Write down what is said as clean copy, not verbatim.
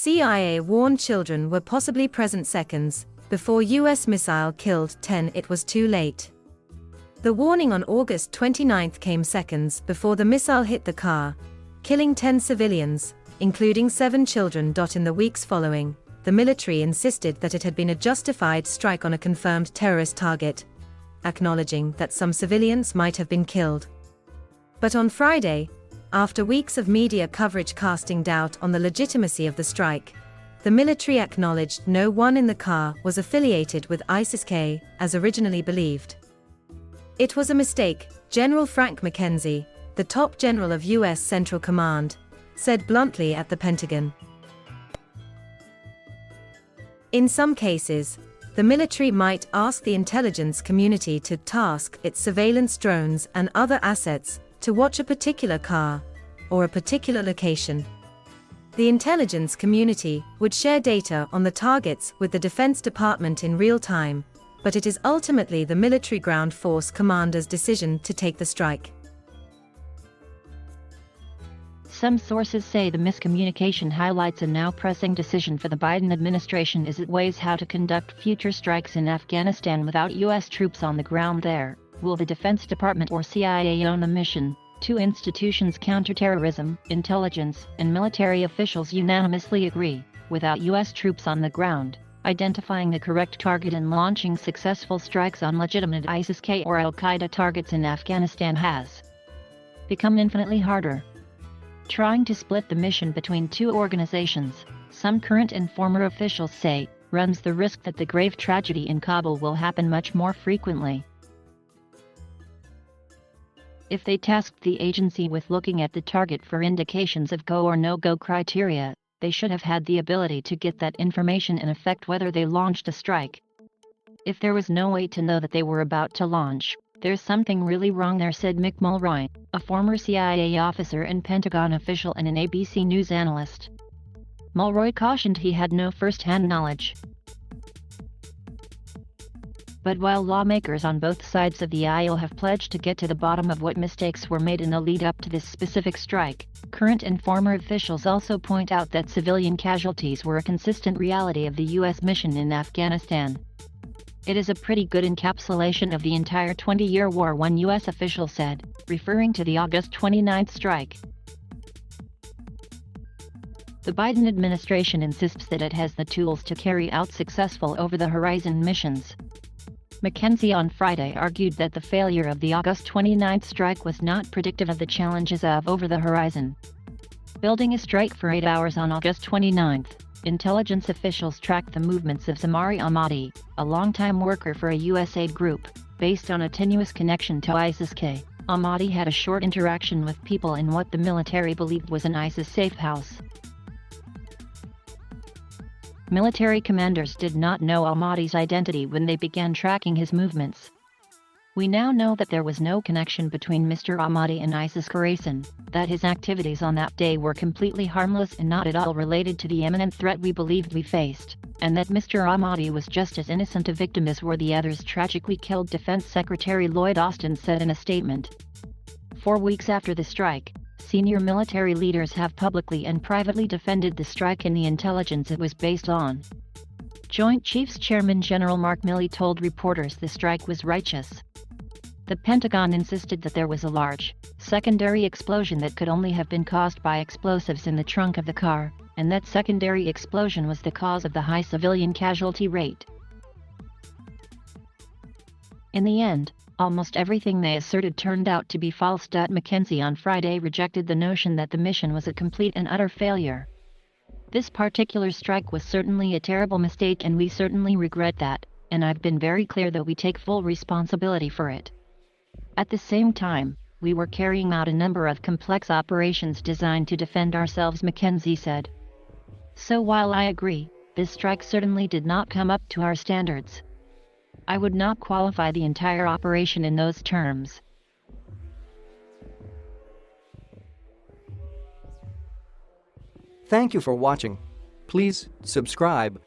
CIA warned children were possibly present seconds before U.S. missile killed 10. It was too late. The warning on August 29 came seconds before the missile hit the car, killing 10 civilians, including 7 children. In the weeks following, the military insisted that it had been a justified strike on a confirmed terrorist target, acknowledging that some civilians might have been killed. But on Friday, after weeks of media coverage casting doubt on the legitimacy of the strike, the military acknowledged no one in the car was affiliated with ISIS-K, as originally believed. It was a mistake, General Frank McKenzie, the top general of U.S. Central Command, said bluntly at the Pentagon. In some cases, the military might ask the intelligence community to task its surveillance drones and other assets to watch a particular car or a particular location. The intelligence community would share data on the targets with the Defense Department in real time, but it is ultimately the military ground force commander's decision to take the strike. Some sources say the miscommunication highlights a now pressing decision for the Biden administration as it weighs how to conduct future strikes in Afghanistan without U.S. troops on the ground there. Will the Defense Department or CIA own the mission? Two institutions, counterterrorism, intelligence, and military officials unanimously agree, without U.S. troops on the ground, identifying the correct target and launching successful strikes on legitimate ISIS-K or al-Qaeda targets in Afghanistan has become infinitely harder. Trying to split the mission between two organizations, some current and former officials say, runs the risk that the grave tragedy in Kabul will happen much more frequently. If they tasked the agency with looking at the target for indications of go or no-go criteria, they should have had the ability to get that information and affect whether they launched a strike. If there was no way to know that they were about to launch, there's something really wrong there, said Mick Mulroy, a former CIA officer and Pentagon official and an ABC News analyst. Mulroy cautioned he had no first-hand knowledge. But while lawmakers on both sides of the aisle have pledged to get to the bottom of what mistakes were made in the lead-up to this specific strike, current and former officials also point out that civilian casualties were a consistent reality of the U.S. mission in Afghanistan. It is a pretty good encapsulation of the entire 20-year war, one U.S. official said, referring to the August 29 strike. The Biden administration insists that it has the tools to carry out successful over-the-horizon missions. McKenzie on Friday argued that the failure of the August 29 strike was not predictive of the challenges of over-the-horizon. Building a strike for 8 hours on August 29, intelligence officials tracked the movements of Zamari Ahmadi, a longtime worker for a USAID group, based on a tenuous connection to ISIS-K. Ahmadi had a short interaction with people in what the military believed was an ISIS safe house. Military commanders did not know Ahmadi's identity when they began tracking his movements. We now know that there was no connection between Mr. Ahmadi and ISIS-Khorasan, that his activities on that day were completely harmless and not at all related to the imminent threat we believed we faced, and that Mr. Ahmadi was just as innocent a victim as were the others tragically killed, Defense Secretary Lloyd Austin said in a statement. 4 weeks after the strike, senior military leaders have publicly and privately defended the strike and the intelligence it was based on. Joint Chiefs Chairman General Mark Milley told reporters the strike was righteous. The Pentagon insisted that there was a large, secondary explosion that could only have been caused by explosives in the trunk of the car, and that secondary explosion was the cause of the high civilian casualty rate. In the end, almost everything they asserted turned out to be false. McKenzie on Friday rejected the notion that the mission was a complete and utter failure. This particular strike was certainly a terrible mistake and we certainly regret that, and I've been very clear that we take full responsibility for it. At the same time, we were carrying out a number of complex operations designed to defend ourselves, McKenzie said. So while I agree, this strike certainly did not come up to our standards. I would not qualify the entire operation in those terms. Thank you for watching. Please subscribe